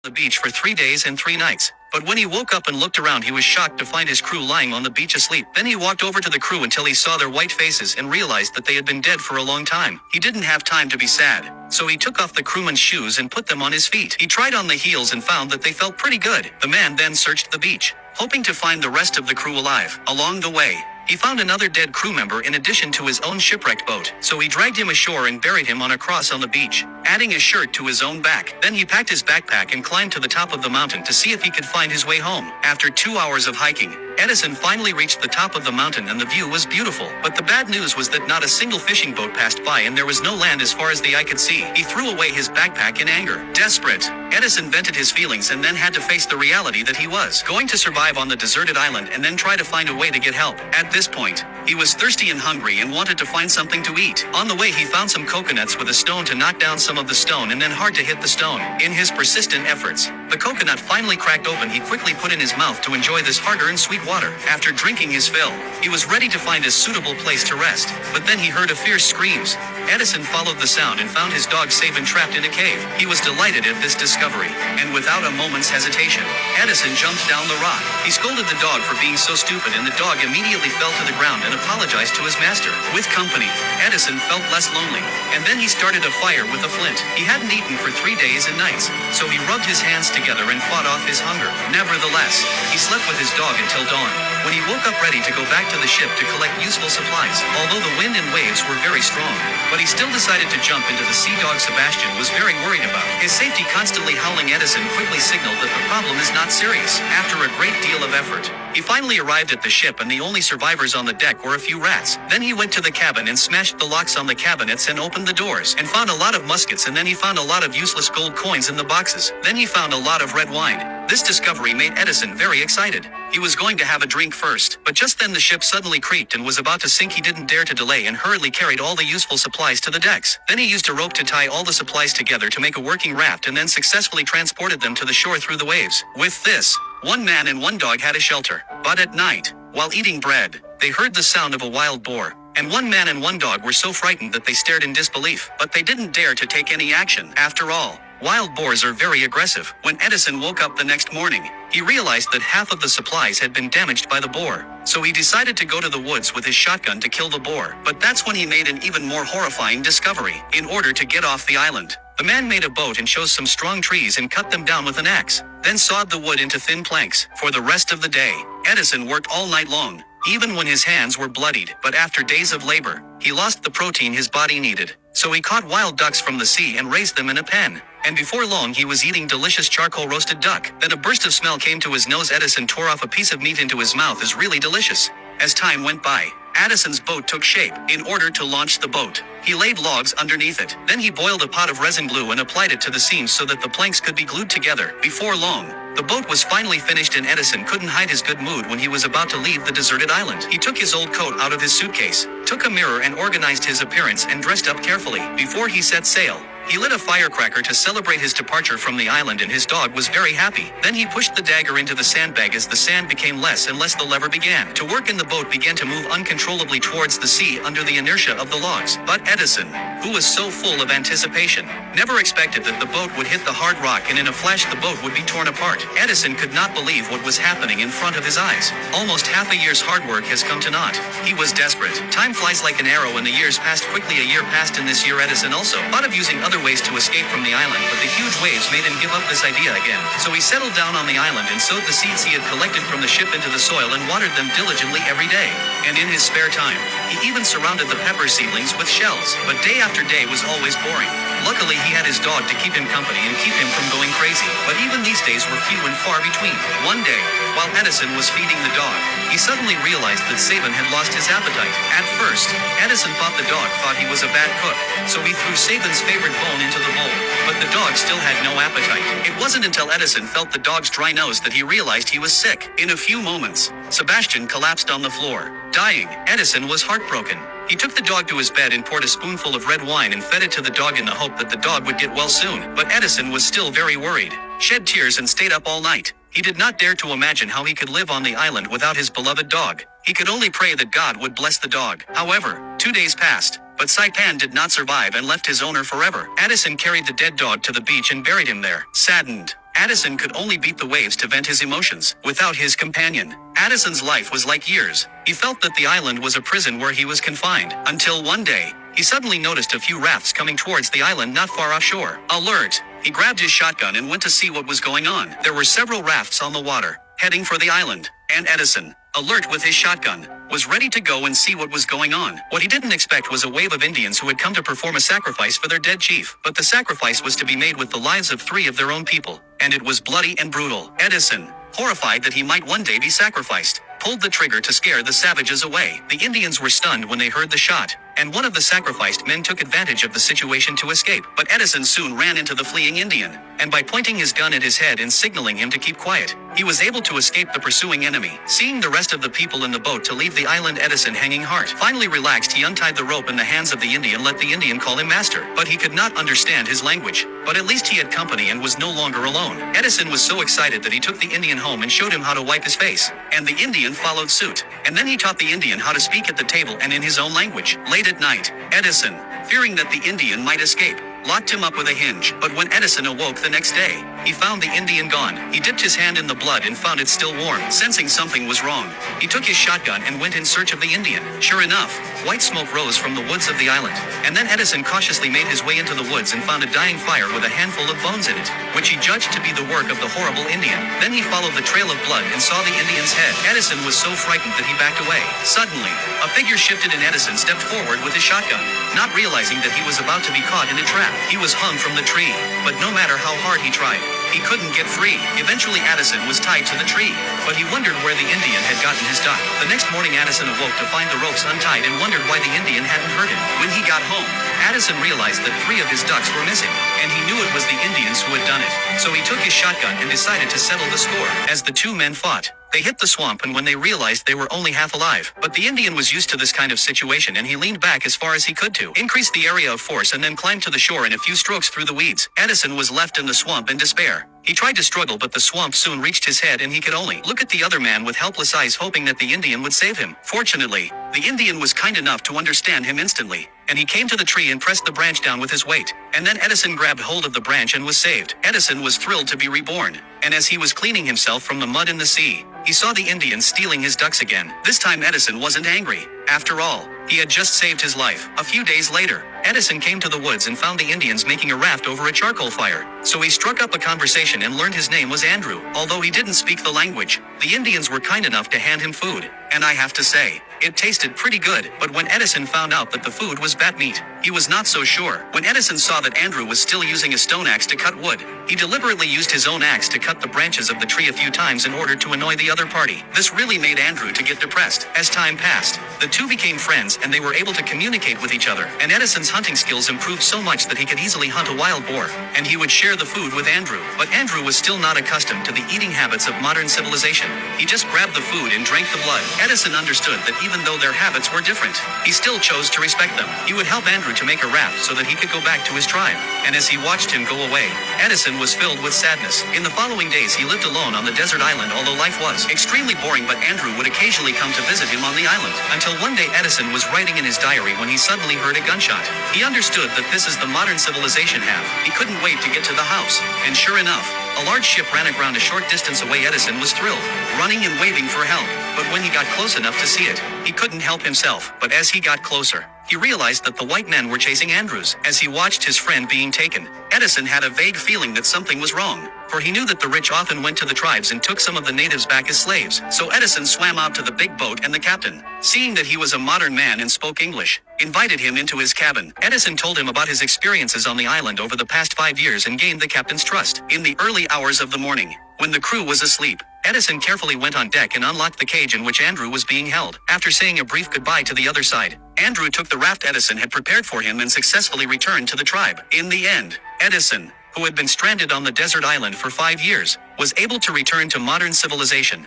the beach for 3 days and 3 nights. But when he woke up and looked around, he was shocked to find his crew lying on the beach asleep. Then he walked over to the crew until he saw their white faces and realized that they had been dead for a long time. He didn't have time to be sad, so he took off the crewman's shoes and put them on his feet. He tried on the heels and found that they felt pretty good. The man then searched the beach, hoping to find the rest of the crew alive. Along the way, he found another dead crew member in addition to his own shipwrecked boat, so he dragged him ashore and buried him on a cross on the beach, adding a shirt to his own back. Then he packed his backpack and climbed to the top of the mountain to see if he could find his way home. After 2 hours of hiking, Edison finally reached the top of the mountain and the view was beautiful. But the bad news was that not a single fishing boat passed by and there was no land as far as the eye could see. He threw away his backpack in anger. Desperate, Edison vented his feelings and then had to face the reality that he was going to survive on the deserted island and then try to find a way to get help. At this point, he was thirsty and hungry and wanted to find something to eat. On the way, he found some coconuts with a stone to knock down some of the stone and then hard to hit the stone. In his persistent efforts, the coconut finally cracked open. He quickly put in his mouth to enjoy this hard-earned sweet water. After drinking his fill, he was ready to find a suitable place to rest. But then he heard a fierce screams. Edison followed the sound and found his dog safe and trapped in a cave. He was delighted at this discovery, and without a moment's hesitation, Edison jumped down the rock. He scolded the dog for being so stupid and the dog immediately fell to the ground and apologized to his master. With company, Edison felt less lonely, and then he started a fire with a flint. He hadn't eaten for 3 days and nights, so he rubbed his hands together and fought off his hunger. Nevertheless, he slept with his dog until dawn, when he woke up ready to go back to the ship to collect useful supplies. Although the wind and waves were very strong, but he still decided to jump into the sea. Dog Sebastian was very worried about his safety. Constantly howling, Edison quickly signaled that the problem is not serious. After a great deal of effort, he finally arrived at the ship and the only survivors on the deck were a few rats. Then he went to the cabin and smashed the locks on the cabinets and opened the doors and found a lot of muskets, and then he found a lot of useless gold coins in the boxes. Then he found a lot of red wine. This discovery made Edison very excited. He was going to have a drink first, but just then the ship suddenly creaked and was about to sink. He didn't dare to delay and hurriedly carried all the useful supplies to the decks. Then he used a rope to tie all the supplies together to make a working raft and then successfully transported them to the shore through the waves. With this, one man and one dog had a shelter. But at night, while eating bread, they heard the sound of a wild boar. And one man and one dog were so frightened that they stared in disbelief, but they didn't dare to take any action. After all, wild boars are very aggressive. When Edison woke up the next morning, he realized that half of the supplies had been damaged by the boar. So he decided to go to the woods with his shotgun to kill the boar. But that's when he made an even more horrifying discovery. In order to get off the island, the man made a boat and chose some strong trees and cut them down with an axe, then sawed the wood into thin planks. For the rest of the day, Edison worked all night long, even when his hands were bloodied. But after days of labor, he lost the protein his body needed. So he caught wild ducks from the sea and raised them in a pen. And before long he was eating delicious charcoal roasted duck. Then a burst of smell came to his nose. Edison tore off a piece of meat into his mouth. Is really delicious. As time went by, Edison's boat took shape. In order to launch the boat, he laid logs underneath it. Then he boiled a pot of resin glue and applied it to the seams so that the planks could be glued together. Before long, the boat was finally finished and Edison couldn't hide his good mood when he was about to leave the deserted island. He took his old coat out of his suitcase, took a mirror and organized his appearance and dressed up carefully. Before he set sail, he lit a firecracker to celebrate his departure from the island and his dog was very happy. Then he pushed the dagger into the sandbag. As the sand became less and less, the lever began to work and the boat began to move uncontrollably towards the sea under the inertia of the logs. But Edison, who was so full of anticipation, never expected that the boat would hit the hard rock and in a flash the boat would be torn apart. Edison could not believe what was happening in front of his eyes. Almost half a year's hard work has come to naught. He was desperate. Time flies like an arrow and the years passed quickly. A year passed and this year Edison also thought of using other ways to escape from the island, but the huge waves made him give up this idea again. So he settled down on the island and sowed the seeds he had collected from the ship into the soil and watered them diligently every day. And in his spare time, he even surrounded the pepper seedlings with shells. But day after day was always boring. Luckily he had his dog to keep him company and keep him from going crazy. But even these days were few and far between. One day, while Edison was feeding the dog, he suddenly realized that Sabin had lost his appetite. At first, Edison thought the dog thought he was a bad cook, so he threw Sabin's favorite bone into the bowl. But the dog still had no appetite. It wasn't until Edison felt the dog's dry nose that he realized he was sick. In a few moments, Sebastian collapsed on the floor, dying. Edison was heartbroken. He took the dog to his bed and poured a spoonful of red wine and fed it to the dog in the hope that the dog would get well soon. But Edison was still very worried, shed tears and stayed up all night. He did not dare to imagine how he could live on the island without his beloved dog. He could only pray that God would bless the dog. However, 2 days passed, but Saipan did not survive and left his owner forever. Edison carried the dead dog to the beach and buried him there. Saddened, Addison could only beat the waves to vent his emotions. Without his companion, Addison's life was like years. He felt that the island was a prison where he was confined. Until one day, he suddenly noticed a few rafts coming towards the island not far offshore. Alert! He grabbed his shotgun and went to see what was going on. There were several rafts on the water, heading for the island, and Edison, alert with his shotgun, was ready to go and see what was going on. What he didn't expect was a wave of Indians who had come to perform a sacrifice for their dead chief. But the sacrifice was to be made with the lives of 3 of their own people, and it was bloody and brutal. Edison, horrified that he might one day be sacrificed, pulled the trigger to scare the savages away. The Indians were stunned when they heard the shot, and one of the sacrificed men took advantage of the situation to escape. But Edison soon ran into the fleeing Indian, and by pointing his gun at his head and signaling him to keep quiet, he was able to escape the pursuing enemy. Seeing the rest of the people in the boat to leave the island, Edison, hanging heart, finally relaxed. He untied the rope in the hands of the Indian, let the Indian call him master. But he could not understand his language. But at least he had company and was no longer alone. Edison was so excited that he took the Indian home and showed him how to wipe his face. And the Indian followed suit. And then he taught the Indian how to speak at the table and in his own language. Late at night, Edison, fearing that the Indian might escape, locked him up with a hinge. But when Edison awoke the next day, he found the Indian gone. He dipped his hand in the blood and found it still warm. Sensing something was wrong, he took his shotgun and went in search of the Indian. Sure enough, white smoke rose from the woods of the island. And then Edison cautiously made his way into the woods and found a dying fire with a handful of bones in it, which he judged to be the work of the horrible Indian. Then he followed the trail of blood and saw the Indian's head. Edison was so frightened that he backed away. Suddenly, a figure shifted and Edison stepped forward with his shotgun, not realizing that he was about to be caught in a trap. He was hung from the tree, but no matter how hard he tried, he couldn't get free. Eventually Addison was tied to the tree, but he wondered where the Indian had gotten his duck. The next morning Addison awoke to find the ropes untied and wondered why the Indian hadn't hurt him. When he got home, Addison realized that 3 of his ducks were missing, and he knew it was the Indians who had done it. So he took his shotgun and decided to settle the score. As the 2 men fought, they hit the swamp, and when they realized they were only half alive. But the Indian was used to this kind of situation and he leaned back as far as he could to increase the area of force and then climbed to the shore in a few strokes through the weeds. Edison was left in the swamp in despair. He tried to struggle, but the swamp soon reached his head and he could only look at the other man with helpless eyes, hoping that the Indian would save him. Fortunately, the Indian was kind enough to understand him instantly, and he came to the tree and pressed the branch down with his weight. And then Edison grabbed hold of the branch and was saved. Edison was thrilled to be reborn, and as he was cleaning himself from the mud in the sea, he saw the Indian stealing his ducks again. This time Edison wasn't angry. After all, he had just saved his life. A few days later, Edison came to the woods and found the Indians making a raft over a charcoal fire. So he struck up a conversation and learned his name was Andrew. Although he didn't speak the language, the Indians were kind enough to hand him food. And I have to say, it tasted pretty good. But when Edison found out that the food was bat meat, he was not so sure. When Edison saw that Andrew was still using a stone axe to cut wood, he deliberately used his own axe to cut the branches of the tree a few times in order to annoy the other party. This really made Andrew to get depressed. As time passed, the 2 became friends and they were able to communicate with each other. And Edison's hunting skills improved so much that he could easily hunt a wild boar, and he would share the food with Andrew. But Andrew was still not accustomed to the eating habits of modern civilization. He just grabbed the food and drank the blood. Edison understood that even though their habits were different, he still chose to respect them. He would help Andrew to make a raft so that he could go back to his tribe. And as he watched him go away, Edison was filled with sadness. In the following days he lived alone on the desert island. Although life was extremely boring, but Andrew would occasionally come to visit him on the island. Until one day Edison was writing in his diary when he suddenly heard a gunshot. He understood that this is the modern civilization have. He couldn't wait to get to the house. And sure enough, a large ship ran aground a short distance away. Edison was thrilled, running and waving for help. But when he got close enough to see it, he couldn't help himself. But as he got closer, he realized that the white men were chasing Andrews. As he watched his friend being taken, Edison had a vague feeling that something was wrong, for he knew that the rich often went to the tribes and took some of the natives back as slaves. So Edison swam out to the big boat, and the captain, seeing that he was a modern man and spoke English, invited him into his cabin. Edison told him about his experiences on the island over the past 5 years and gained the captain's trust. In the early hours of the morning, when the crew was asleep, Edison carefully went on deck and unlocked the cage in which Andrew was being held. After saying a brief goodbye to the other side, Andrew took the raft Edison had prepared for him and successfully returned to the tribe. In the end, Edison, who had been stranded on the desert island for 5 years, was able to return to modern civilization.